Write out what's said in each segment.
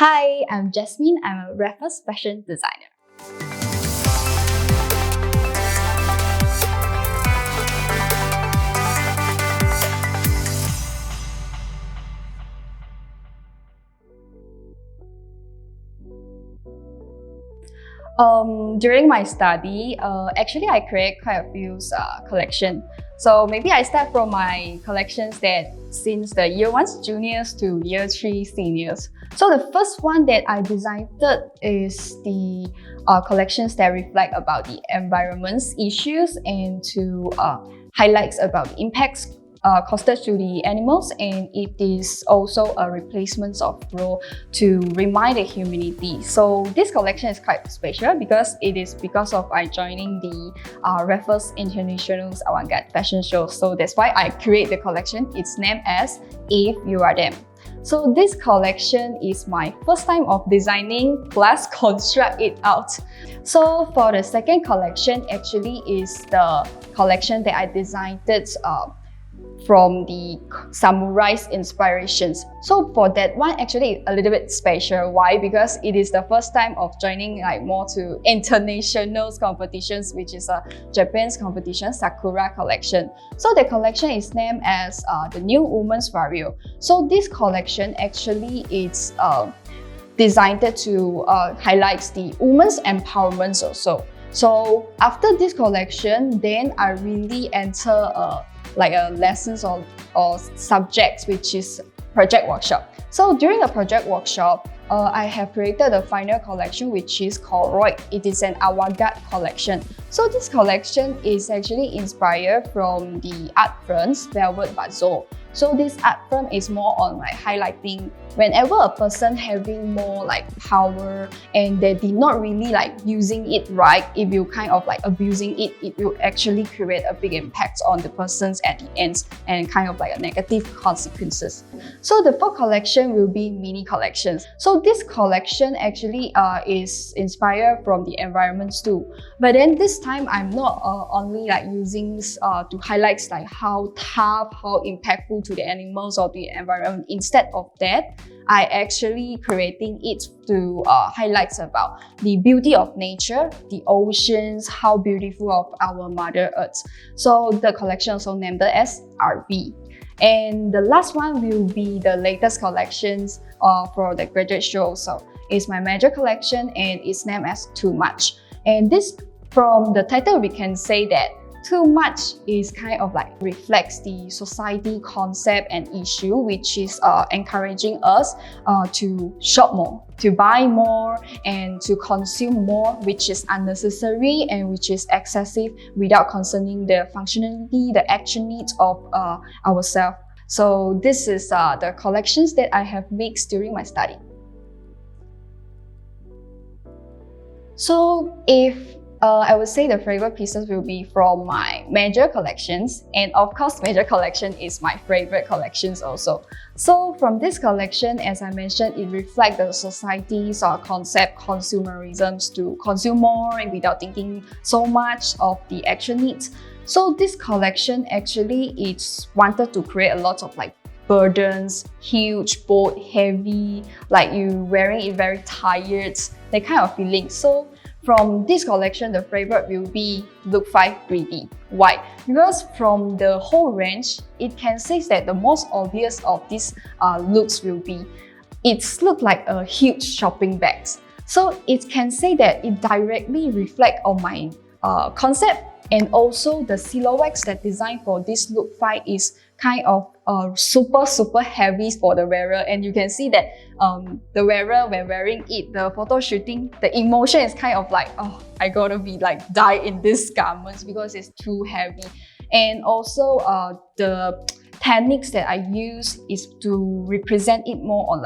Hi, I'm Jasmine. I'm a Raffles fashion designer. During my study, actually I create quite a few collection. So maybe I start from my collections that since the year 1 juniors to year 3 seniors. So the first one that I designed is the collections that reflect about the environment's issues and to highlights about the impacts caused to the animals, and it is also a replacement of role to remind the humanity. So this collection is quite special because it is because of I joining the Raffles International Avant-Garde Fashion Show. So that's why I create the collection. It's named as If You Are Them. So this collection is my first time of designing plus construct it out. So for the second collection, actually is the collection that I designed from the samurai's inspirations. So for that one, actually a little bit special. Why? Because it is the first time of joining more to international competitions, which is a Japan's competition, Sakura collection. So the collection is named as the New Woman's Vario. So this collection actually is designed to highlight the women's empowerment also. So after this collection, then I really enter lessons or subjects, which is project workshop. So during the project workshop, I have created a final collection which is called Roy. It is an avant-garde collection. So this collection is actually inspired from the art firm's Velvet Bazaar. So this art firm is more on highlighting whenever a person having more power and they did not really using it right, if you kind of abusing it, it will actually create a big impact on the persons at the end and kind of a negative consequences. So the fourth collection will be mini collections. So this collection actually is inspired from the environments too. But then this time I'm not only using to highlight how tough, how impactful to the animals or the environment. Instead of that, I actually creating it to highlight about the beauty of nature, the oceans, how beautiful of our Mother Earth. So the collection also named as RV. And the last one will be the latest collections for the graduate show. So it's my major collection and it's named as Too Much. And this, from the title, we can say that too much is kind of reflects the society concept and issue, which is encouraging us to shop more, to buy more, and to consume more, which is unnecessary and which is excessive without concerning the functionality, the action needs of ourselves. So this is the collections that I have mixed during my study. So if I would say the favorite pieces will be from my major collections, and of course major collection is my favorite collections also. So from this collection, as I mentioned, it reflects the society's concept consumerisms to consume more and without thinking so much of the action needs. So this collection actually it's wanted to create a lot of burdens, huge, bold, heavy, you wearing it very tired, that kind of feeling. So from this collection, the favorite will be Look 5 3D. Why? Because from the whole range, it can say that the most obvious of these looks will be, it's look like a huge shopping bag. So it can say that it directly reflect on my concept, and also the silhouettes that designed for this Look 5 is kind of super heavy for the wearer, and you can see that the wearer when wearing it, the photo shooting, the emotion is kind of oh, I gotta be die in this garments because it's too heavy. And also the techniques that I use is to represent it more on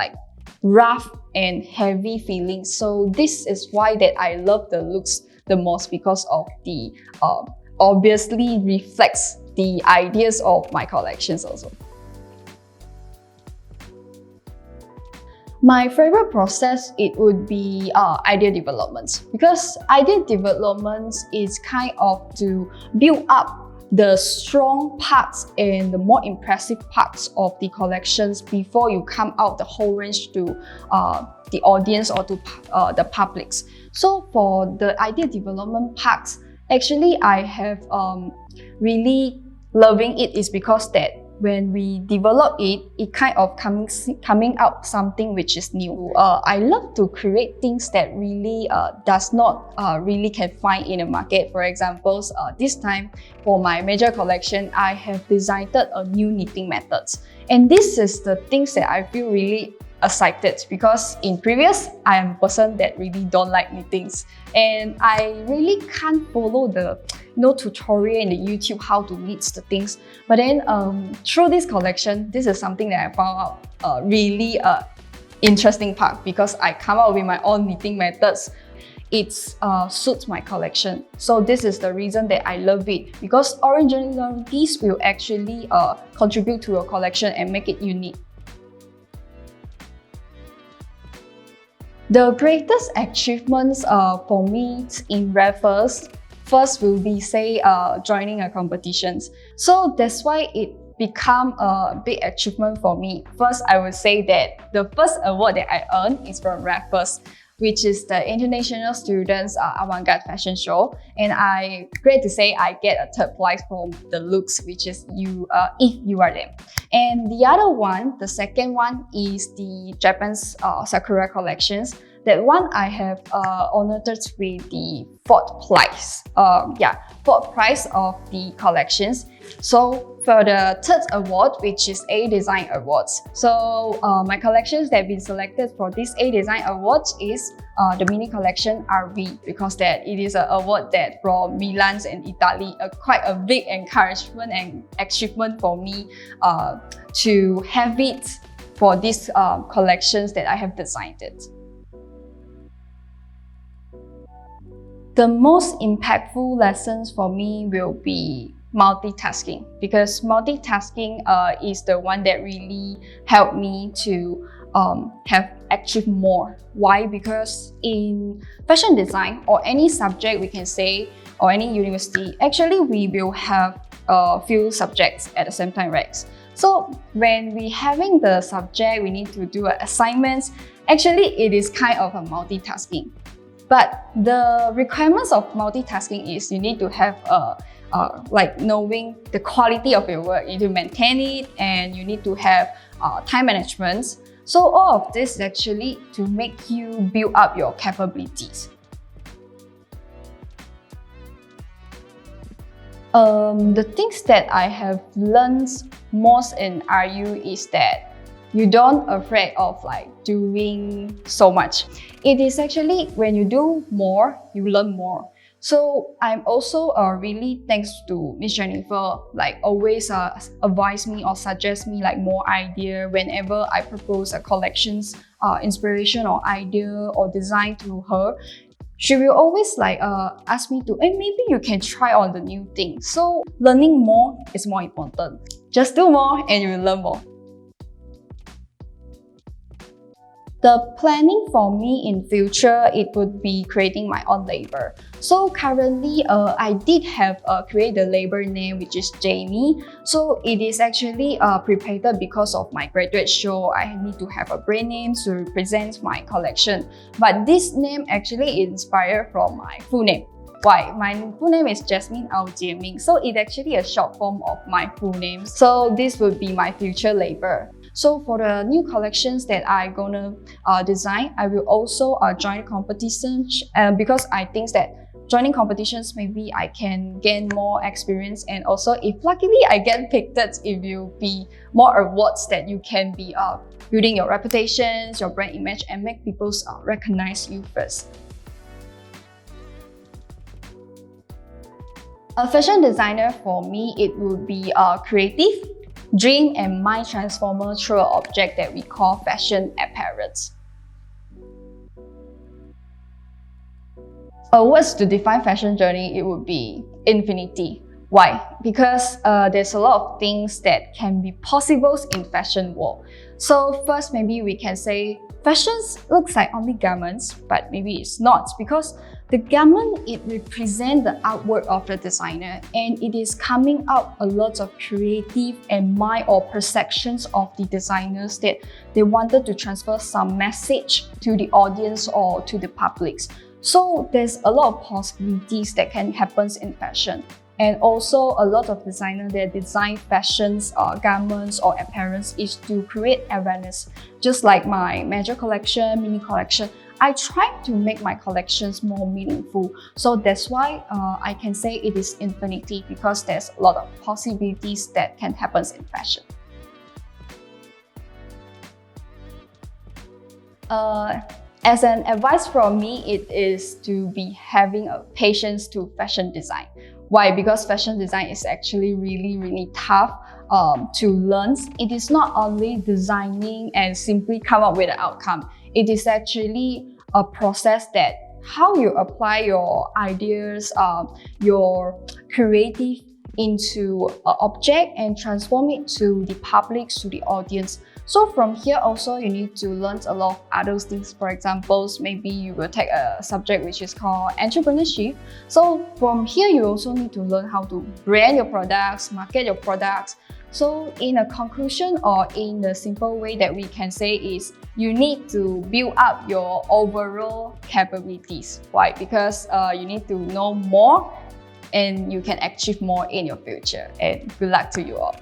rough and heavy feelings. So this is why that I love the looks the most, because of the obviously reflects the ideas of my collections also. My favorite process, it would be idea development, because idea development is kind of to build up the strong parts and the more impressive parts of the collections before you come out the whole range to the audience or to the publics. So for the idea development parts, actually I have really loving it is because that when we develop it, it kind of coming out something which is new. I love to create things that really does not really can find in the market. For example, this time for my major collection, I have designed a new knitting methods. And this is the things that I feel really excited because in previous, I am a person that really don't like knittings. And I really can't follow the tutorial in the YouTube how to knit the things. But then through this collection, this is something that I found out really interesting part because I come up with my own knitting methods. It suits my collection. So this is the reason that I love it because originalities will actually contribute to your collection and make it unique. The greatest achievements for me in Raffles first will be joining a competitions. So that's why it become a big achievement for me. First, I would say that the first award that I earned is from Raffles, which is the International Students Avant-Garde Fashion Show. And great to say I get a third prize from the looks, which is if you are them. And the other one, the second one is the Japan's Sakura collections. That one I have honored with the fourth prize. Fourth prize of the collections. So for the third award, which is A Design Awards. So my collections that have been selected for this A Design Awards is the mini collection RV because that it is an award that from Milan and Italy, quite a big encouragement and achievement for me to have it for these collections that I have designed it. The most impactful lessons for me will be multitasking because multitasking is the one that really helped me to have achieved more. Why? Because in fashion design or any subject we can say or any university, actually we will have a few subjects at the same time, right? So when we having the subject, we need to do assignments. Actually, it is kind of a multitasking. But the requirements of multitasking is you need to have like knowing the quality of your work, you need to maintain it, and you need to have time management. So all of this is actually to make you build up your capabilities. The things that I have learned most in RU is that you don't afraid of like doing so much. It is actually when you do more, you learn more. So I'm also really thanks to Miss Jennifer, like always advise me or suggest me like more idea whenever I propose a collections, inspiration or idea or design to her. She will always like ask me to, maybe you can try on the new thing. So learning more is more important. Just do more and you will learn more. The planning for me in future, it would be creating my own label. So currently, I did have create the label name, which is Jamie. So it is actually prepared because of my graduate show. I need to have a brand name to represent my collection. But this name actually inspired from my full name. Why? My full name is Jasmine Ao Jieming. So it's actually a short form of my full name. So this would be my future label. So for the new collections that I'm gonna design, I will also join competitions because I think that joining competitions, maybe I can gain more experience, and also if luckily I get picked, it will be more awards that you can be building your reputations, your brand image, and make people recognize you first. A fashion designer for me, it would be creative, dream and mind transformer through an object that we call fashion apparels. Words to define fashion journey, it would be infinity. Why? Because there's a lot of things that can be possible in fashion world. So first, maybe we can say fashions looks like only garments, but maybe it's not, because the garment, it represents the artwork of the designer, and it is coming out a lot of creative and mind or perceptions of the designers that they wanted to transfer some message to the audience or to the publics. So there's a lot of possibilities that can happen in fashion. And also a lot of designers that design fashions, garments or apparels is to create awareness. Just like my major collection, mini collection, I try to make my collections more meaningful. So that's why I can say it is infinity, because there's a lot of possibilities that can happen in fashion. As an advice from me, it is to be having a patience to fashion design. Why? Because fashion design is actually really tough to learn. It is not only designing and simply come up with an outcome. It is actually a process that how you apply your ideas, your creative into an object and transform it to the public, to the audience. So from here also you need to learn a lot of other things. For example, maybe you will take a subject which is called entrepreneurship. So from here you also need to learn how to brand your products, market your products. So in a conclusion, or in the simple way that we can say, is you need to build up your overall capabilities. Why? Because you need to know more and you can achieve more in your future. And good luck to you all.